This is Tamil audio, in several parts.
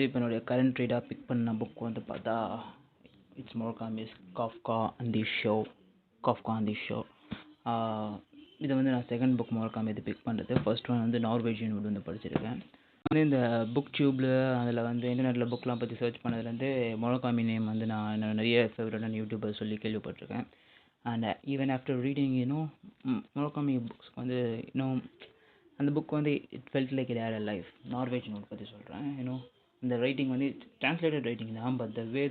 இப்போ என்னுடைய கரண்ட் ரீடாக பிக் பண்ண புக் வந்து பார்த்தா it's Murakami's Kafka and the shore. இது வந்து நான் செகண்ட் புக் முரகாமி இது பிக் பண்ணுறது. ஃபர்ஸ்ட் ஒன் வந்து நார்வேஜியன் வுட் வந்து படிச்சிருக்கேன். வந்து இந்த புக் டியூப்பில் அதில் வந்து இன்டர்நெட்டில் புக்லாம் பற்றி சர்ச் பண்ணதுலேருந்து முரகாமி நேம் வந்து நான் நிறைய ஃபேவரட்டான யூடியூபர் சொல்லி கேள்விப்பட்டிருக்கேன். And even after reading Murakami books வந்து அந்த புக் வந்து it felt like it had a life. Norwegian wood பற்றி சொல்கிறேன். இந்த ரைட்டிங் வந்து ட்ரான்ஸ்லேட்டட் ரைட்டிங் தான், பட் த வே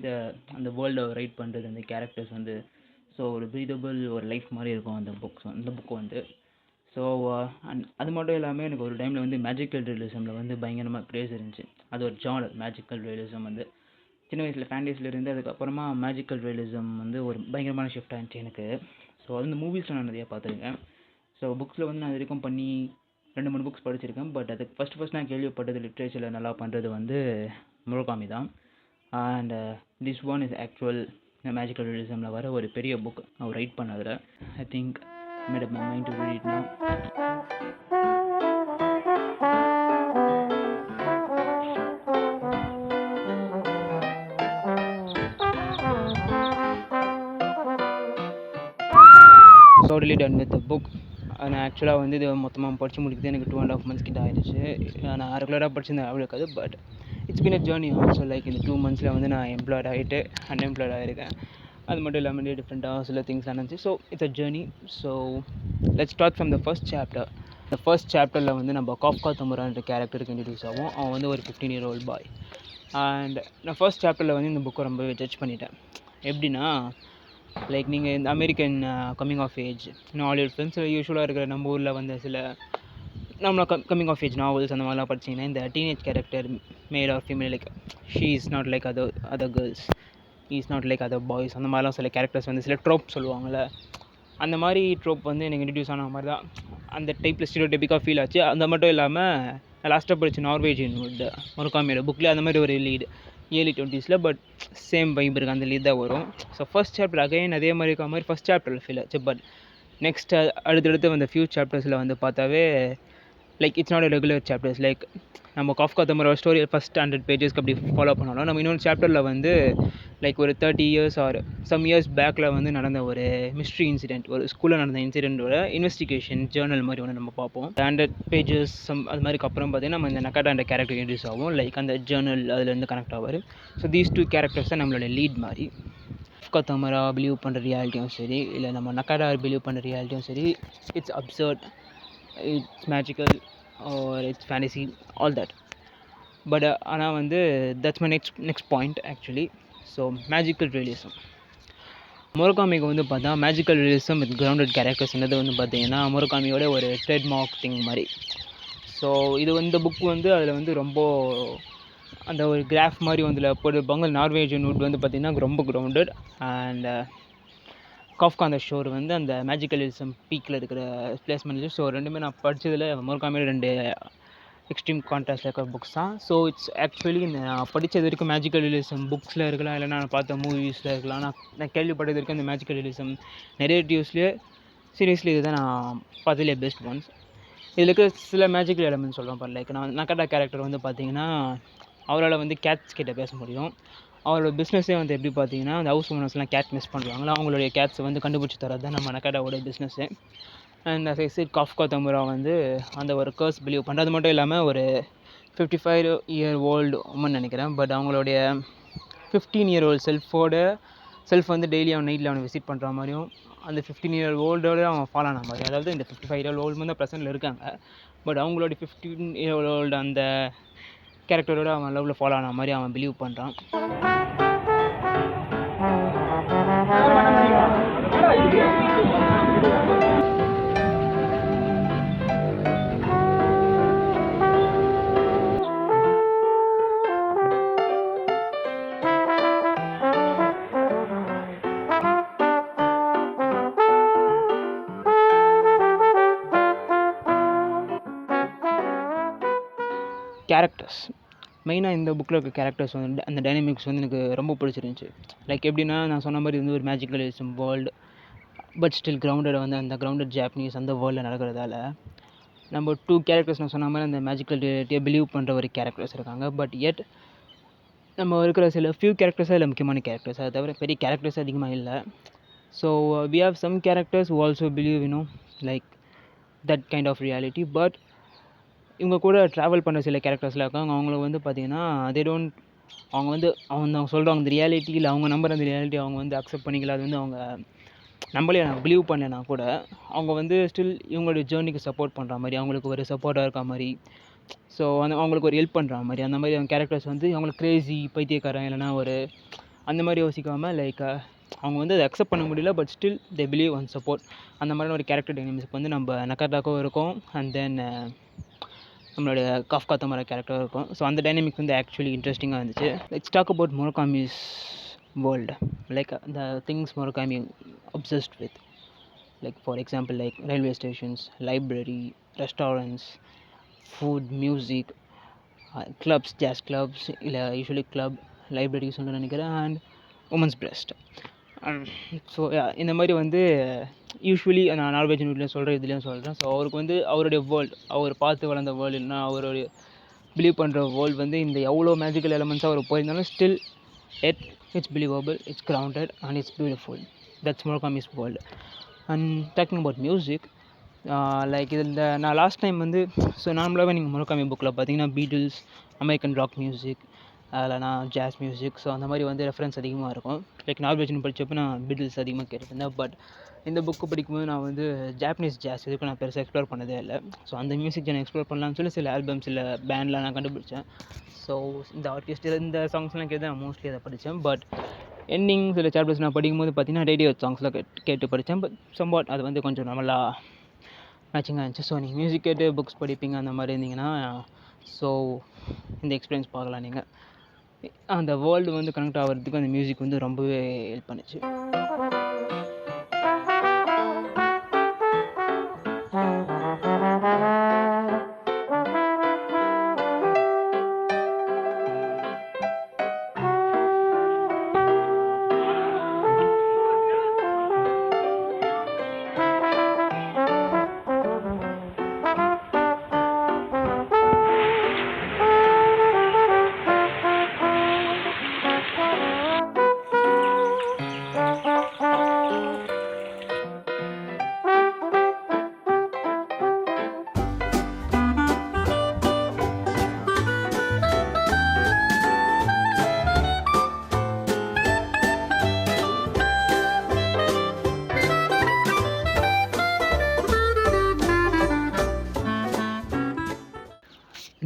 அந்த வேர்ல்டை ரைட் பண்ணுறது, அந்த கேரக்டர்ஸ் வந்து ஸோ ஒரு ப்ரீதபிள் ஒரு லைஃப் மாதிரி இருக்கும் அந்த புக் வந்து. ஸோ அது மட்டும் இல்லாமல் எனக்கு ஒரு டைமில் வந்து மேஜிக்கல் ரியலிசமில் வந்து பயங்கரமாக க்ரேஸ் இருந்துச்சு. அது ஒரு ஜானர் மேஜிக்கல் ரியலிசம் வந்து சின்ன வயசில் ஃபேண்டஸில் இருந்து அதுக்கப்புறமா மேஜிக்கல் ரியலிசம் வந்து ஒரு பயங்கரமான ஷிஃப்ட் ஆகிடுச்சு எனக்கு. ஸோ அது இந்த மூவிஸில் நான் நிறையா பார்த்துருக்கேன். ஸோ புக்ஸில் வந்து நான் இது வரைக்கும் பண்ணி 2-3 புக்ஸ் படிச்சிருக்கேன். பட் அது ஃபஸ்ட் நான் கேள்விப்பட்டது லிட்ரேச்சரில் நல்லா பண்ணுறது வந்து முரகாமி தான். And this one is actual magical ரியலிசமில் வர ஒரு பெரிய புக் அவர் ரைட் பண்ணதில். I think made up my mind to read it now. Totally done with the book. நான் ஆக்சுவலாக வந்து இது மொத்தமாக படித்து முடிக்கிறது எனக்கு 2.5 months கிட்ட ஆகிடுச்சு. நான் ரெகுலராக படிச்சிருந்தேன் அவ்வளோக்காது. But it's been a journey also. Like இந்த 2 months வந்து நான் எம்ப்ளாய்ட் ஆகிட்டு அன்எம்ப்ளாய்ட் ஆகிருக்கேன். அது மட்டும் இல்லாமல் டிஃப்ரெண்ட்டாக சில திங்ஸ் நடந்துச்சு. So it's a journey. So let's start from the first chapter. இந்த ஃபர்ஸ்ட் சாப்டரில் வந்து நம்ம காஃப்கா தமுரான்ற கேரக்டருக்கு இன்ட்ரடியூஸ் ஆகும். அவன் வந்து ஒரு 15-year-old பாய். அண்ட் நான் ஃபர்ஸ்ட் சாப்டரில் வந்து இந்த புக்கை ரொம்பவே ஜட்ஜ் பண்ணிட்டேன். எப்படின்னா, லைக் நீங்கள் இந்த American coming of age Hollywood ஃபிலிம்ஸில் யூஸ்வலாக இருக்கிற நம்ம ஊரில் வந்து சில நம்மளை கம்மிங் ஆஃப் ஏஜ் நாவல்ஸ் அந்த மாதிரிலாம் படிச்சிங்கன்னா இந்த teenage character male or female, like she is not like other girls, is not like other boys, அந்த மாதிரிலாம் சில கேரக்டர்ஸ் வந்து சில ட்ரோப் சொல்லுவாங்கள்ல, அந்த மாதிரி ட்ரோப் வந்து எனக்கு இன்ட்ரடியூஸ் ஆன மாதிரி தான் அந்த டைப்பில் ஸ்டீரியோடைப்பிக்காக ஃபீல் ஆச்சு. அந்த மட்டும் இல்லாமல் லாஸ்ட்டாக படித்த நார்வேஜியன் வுட் முரகாமியோட புக்கில் அந்த மாதிரி ஒரு lead early 20s, but same vibe இருக்குது, அந்த லீட் தான் வரும். ஸோ ஃபர்ஸ்ட் சாப்டர் அகைன் அதே மாதிரி இருக்க மாதிரி ஃபர்ஸ்ட் சாப்டரில் ஃபீல் ஆச்சு. பட் நெக்ஸ்ட் அடுத்தடுத்து வந்த ஃபியூ சாப்டர்ஸில் வந்து பார்த்தாவே like it's not a regular chapters. Like நம்ம காஃப்கா தமுராவோட ஸ்டோரி ஃபஸ்ட் 100 pagesக்கு அப்படி ஃபாலோ பண்ணாலும் நம்ம இன்னொரு சாப்டரில் வந்து லைக் ஒரு 30 years ஆர் சம் இயர்ஸ் பேக்கில் வந்து நடந்த ஒரு மிஸ்ட்ரி இன்சிடென்ட், ஒரு ஸ்கூலில் நடந்த இன்சிடென்ட்டோட இன்வெஸ்டிகேஷன் ஜேர்னல் மாதிரி ஒன்று நம்ம பார்ப்போம். 100 pages அது மாதிரிக்கு அப்புறம் பார்த்தீங்கன்னா நம்ம இந்த நக்காடான்ற கேரக்டர் இன்ட்ரடியூஸ் ஆகும். லைக் அந்த ஜேர்னல் அதுலேருந்து கனெக்ட் ஆவார். ஸோ தீஸ் 2 கேரக்டர்ஸ் தான் நம்மளோட லீட் மாதிரி. காஃப்கா தமுரா பிலீவ் பண்ணுற ரியாலிட்டியும் சரி, இல்லை நம்ம நக்காடா பிலீவ் பண்ணுற ரியாலிட்டியும் சரி, it's absurd, it's magical or it's fantasy, all that. But ஆனால் வந்து that's my next point actually. So magical realism. முரகாமிக்கு வந்து பார்த்தா மேஜிக்கல் ரியலிசம் வித் கிரவுண்டட் கேரக்டர்ஸ்ன்றது வந்து பார்த்தீங்கன்னா முரகாமியோட ஒரு ட்ரேட்மார்க் திங் மாதிரி. ஸோ இது வந்து புக் வந்து அதில் வந்து ரொம்ப அந்த ஒரு கிராஃப் மாதிரி வந்து போட்டிருப்பாங்க. நார்வேஜியன் வுட் வந்து பார்த்திங்கன்னா ரொம்ப கிரவுண்டட் அண்ட் காஃப்கா அந்த ஷோர் வந்து அந்த மேஜிக்கல் ரியலிசம் பீக்கில் இருக்கிற பிளேஸ்மெண்ட். ஸோ ரெண்டுமே நான் படித்ததில் முரகாமியோட 2 எக்ஸ்ட்ரீம் கான்ட்ராஸ்டில் இருக்கிற புக்ஸ் தான். ஸோ இட்ஸ் ஆக்சுவலி நான் படித்தது வரைக்கும் மேஜிக்கல் ரியலிசம் புக்ஸில் இருக்கலாம், இல்லைனா நான் பார்த்த மூவிஸில் இருக்கலாம், நான் கேள்விப்பட்டது வரைக்கும் இந்த மேஜிக்கல் ரியலிசம் நெரேட்டிவ்ஸ்லேயே சீரியஸ்லி இதுதான் நான் பார்த்ததுலேயே பெஸ்ட் ஒன்ஸ். இதில் இருக்கிற சில மேஜிக்கல் எலமெண்ட்ஸ் சொல்கிறேன். லைக் நக்காடா கேரக்டர் வந்து பார்த்திங்கன்னா அவரால் வந்து கேட்ஸ் கிட்ட பேச முடியும். அவரோட பிஸ்னஸே வந்து எப்படி பார்த்தீங்கன்னா அந்த ஹவுஸ் ஓனர்ஸ்லாம் கேட் மிஸ் பண்ணுவாங்களா, அவங்களுடைய கேட்ஸை வந்து கண்டுபிடிச்சி தரது தான் நம்ம நக்காடாவோட business. And as I said, Kafka Tamura வந்து அந்த ஒரு கர்ஸ் பிலீவ் பண்ணுறது மட்டும் இல்லாமல் ஒரு 55-year-old உமன் நினைக்கிறேன். பட் அவங்களுடைய 15-year-old செல்ஃப் வந்து டெய்லி அவன் நைட்டில் அவனை விசிட் பண்ணுற மாதிரியும், அந்த 15-year-old அவன் ஃபாலோ ஆன மாதிரி, அதாவது இந்த 55-year-old வந்து ப்ரெசென்ட்டில் இருக்காங்க, பட் அவங்களோட 15-year-old அந்த கேரக்டரோட அவன் லவ்வில் ஃபாலோ ஆன மாதிரி அவன் பிலீவ் பண்ணுறான். கேரக்டர்ஸ் மெயினாக இந்த புக்கில் இருக்க கேரக்டர்ஸ் வந்து அந்த டைனமிக்ஸ் வந்து எனக்கு ரொம்ப பிடிச்சிருந்துச்சி. லைக் எப்படின்னா நான் சொன்ன மாதிரி வந்து ஒரு magical realism world, but still grounded வந்து அந்த கிரவுண்டட் ஜாப்பனீஸ் அந்த வேர்ல்டில் நடக்கிறதால நம்ம 2 கேரக்டர்ஸ் நான் சொன்ன மாதிரி அந்த மேஜிக்கல் ரியாலிட்டியை பிலீவ் பண்ணுற ஒரு கேரக்டர்ஸ் இருக்காங்க. பட் எட் நம்ம இருக்கிற சில ஃபியூ கேரக்டர்ஸாக இல்லை முக்கியமான கேரக்டர்ஸ், அதை தவிர பெரிய கேரக்டர்ஸ் அதிகமாக இல்லை. So we have some characters who also believe like that kind of reality. But இவங்க கூட ட்ராவல் பண்ணுற சில கேரக்டர்ஸ்லாம் இருக்காங்க. அவங்களுக்கு வந்து பார்த்திங்கன்னா அவங்க சொல்கிறாங்க அந்த ரியாலிட்டி, இல்லை அவங்க நம்புற அந்த ரியாலிட்டி அவங்க வந்து அக்செப்ட் பண்ணிக்கல. அது வந்து அவங்க நம்மளே பிலீவ் பண்ணேன்னா கூட அவங்க வந்து ஸ்டில் இவங்களுடைய ஜேர்னிக்கு சப்போர்ட் பண்ணுற மாதிரி, அவங்களுக்கு ஒரு சப்போர்ட்டாக இருக்க மாதிரி, ஸோ அவங்களுக்கு ஒரு ஹெல்ப் பண்ணுற மாதிரி, அந்த மாதிரி அவங்க கேரக்டர்ஸ் வந்து அவங்களுக்கு க்ரேஸி, பைத்தியக்காரன், இல்லைனா ஒரு அந்த மாதிரி யோசிக்காமல் லைக் அவங்க வந்து அதை அக்செப்ட் பண்ண முடியல, but still they believe and support. அந்த மாதிரியான ஒரு கேரக்டர் டைனமிக்ஸ் வந்து நம்ம நக்கர்டாக்கும் இருக்கும். அண்ட் தென் நம்மளுடைய காஃப்கா தமரா கேரக்டரும் இருக்கும். ஸோ அந்த டைனமிக்ஸ் வந்து ஆக்சுவலி இன்ட்ரெஸ்டிங்காக இருந்துச்சு. Let's talk about Murakami's world. Like the things Murakami obsessed with, like for example like railway stations, library, restaurants, food, music, clubs, jazz clubs, இல்லை யூஸ்வலி கிளப், லைப்ரரி சொல்லணும்னு நினைக்கிறேன், அண்ட் உமன்ஸ் பிரஸ்ட். ஸோ இந்த மாதிரி வந்து யூஸ்வலி நான் நார்வேஜ் வீட்டில் சொல்கிறேன், இதுலேயும் சொல்கிறேன். ஸோ அவருக்கு வந்து அவருடைய வேர்ல்டு, அவர் பார்த்து வளர்ந்த வேர்ல்டு, இல்லைனா அவருடைய பிலீவ் பண்ணுற வேர்ல்டு வந்து இந்த எவ்வளோ மேஜிக்கல் எலமெண்ட்ஸாக அவர் போயிருந்தாலும் still it's believable, it's grounded, and it's beautiful. That's Murakami's world. And talking about music, like இதில் நான் லாஸ்ட் டைம் வந்து, ஸோ நார்மலாகவே நீங்கள் முரகாமி புக்கில் பார்த்தீங்கன்னா பீட்டில்ஸ், அமெரிக்கன் ராக் மியூசிக், இல்லைனா ஜாஸ் மியூசிக், ஸோ அந்த மாதிரி வந்து ரெஃபரன்ஸ் அதிகமாக இருக்கும். லைக் நார்வேஜ்னு படித்தப்போ நான் பீட்டில்ஸ் அதிகமாக கேட்டுருந்தேன். பட் இந்த புக்கு படிக்கும்போது நான் வந்து ஜாப்பனீஸ் ஜாஸ் இதுக்கு நான் பெருசாக எக்ஸ்ப்ளோர் பண்ணதே இல்லை. ஸோ அந்த மியூசிக் நான் எக்ஸ்ப்ளோர் பண்ணலாம்னு சொல்லி சில ஆல்பம்ஸ், இல்லை பேண்ட்லாம் நான் கண்டுபிடிச்சேன். ஸோ இந்த ஆர்டிஸ்ட் இந்த சாங்ஸ்லாம் கேட்டு நான் மோஸ்ட்லி அதை படித்தேன். பட் எண்டிங் சில சாப்டர்ஸ் நான் படிக்கும்போது பார்த்தீங்கன்னா ரேடியோ சாங்ஸ்லாம் கேட்டு படித்தேன். பட் சம்வாட் அது வந்து கொஞ்சம் நல்லா மேட்சிங்காக இருந்துச்சு. ஸோ நீங்கள் மியூசிக் கேட்டு புக்ஸ் படிப்பீங்க அந்த மாதிரி இருந்தீங்கன்னா, ஸோ இந்த எக்ஸ்பீரியன்ஸ் பார்க்கலாம். நீங்கள் அந்த வேர்ல்டு வந்து கனெக்ட் ஆகிறதுக்கு அந்த மியூசிக் வந்து ரொம்பவே ஹெல்ப் பண்ணுச்சு.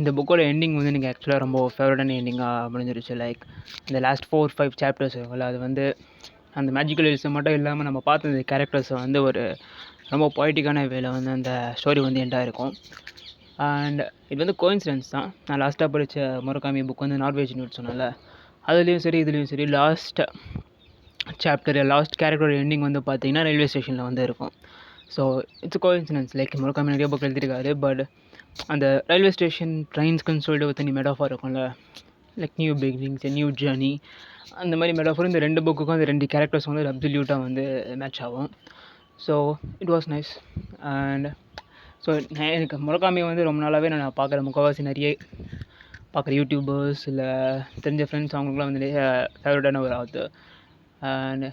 இந்த புக்கோட எண்டிங் வந்து எனக்கு ஆக்சுவலாக ரொம்ப ஃபேவரட்டான எண்டிங்காக முடிஞ்சிருச்சு. லைக் இந்த லாஸ்ட் 4-5 சாப்டர்ஸ் இருக்குல்ல, அது வந்து அந்த மேஜிக்கல் எலிசம் மட்டும் இல்லாமல் நம்ம பார்த்த இந்த கேரக்டர்ஸை வந்து ஒரு ரொம்ப பொய்டிக்கான வேலை வந்து அந்த ஸ்டோரி வந்து எண்டாக இருக்கும். அண்ட் இது வந்து கோயின்சிடன்ஸ் தான். நான் லாஸ்ட்டாக படித்த முரகாமி புக் வந்து நார்வேஜ் நியூட் சொன்னல, அதுலேயும் சரி இதுலேயும் சரி லாஸ்ட் சாப்டர், லாஸ்ட் கேரக்டரோட எண்டிங் வந்து பார்த்திங்கன்னா ரயில்வே ஸ்டேஷனில் வந்து இருக்கும். So it's coincidence. Like Murakami நிறைய புக் எழுதியிருக்காரு. பட் அந்த ரயில்வே ஸ்டேஷன் ட்ரெயின்ஸ்க்குன்னு சொல்லிட்டு ஒரு தனி மெடாஃபார் இருக்கும்ல, like new beginnings, new journey, அந்த மாதிரி மெடாஃபார் இந்த 2 புக்குக்கும் அந்த 2 கேரக்டர்ஸ் வந்து அப்சல்யூட்டாக வந்து மேட்ச் ஆகும். So it was nice. And so எனக்கு முரகாமி வந்து ரொம்ப நாளாகவே நான் பார்க்குற முக்கால்வாசி நிறைய பார்க்குற யூடியூபர்ஸ், இல்லை தெரிஞ்ச ஃப்ரெண்ட்ஸ், அவங்களுக்குலாம் வந்து நிறைய ஃபேவரட்டான ஒரு ஆத்தர். அண்ட்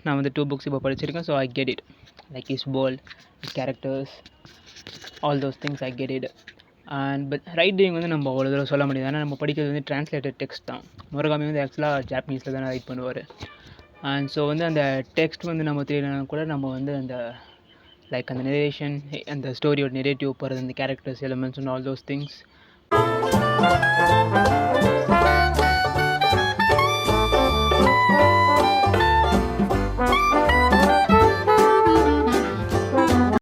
நான் வந்து 2 புக்ஸ் இப்போ படிச்சிருக்கேன். So I get it, like is world, is characters, all those things I get it. And but writing வந்து நம்ம அவ்வளோ தூரம் சொல்ல முடியாது. ஆனால் நம்ம படிக்கிறது வந்து ட்ரான்ஸ்லேட்டட் டெக்ஸ்ட் தான். முரகாமி வந்து ஆக்சுவலாக ஜாப்பனீஸில் தானே ரைட் பண்ணுவார். அண்ட் ஸோ வந்து அந்த டெக்ஸ்ட் வந்து நம்ம தெரியலனா கூட நம்ம வந்து அந்த லைக் அந்த நரேஷன், அந்த ஸ்டோரியோட நெரேட்டிவ் போகிறது, அந்த characters, elements and all those things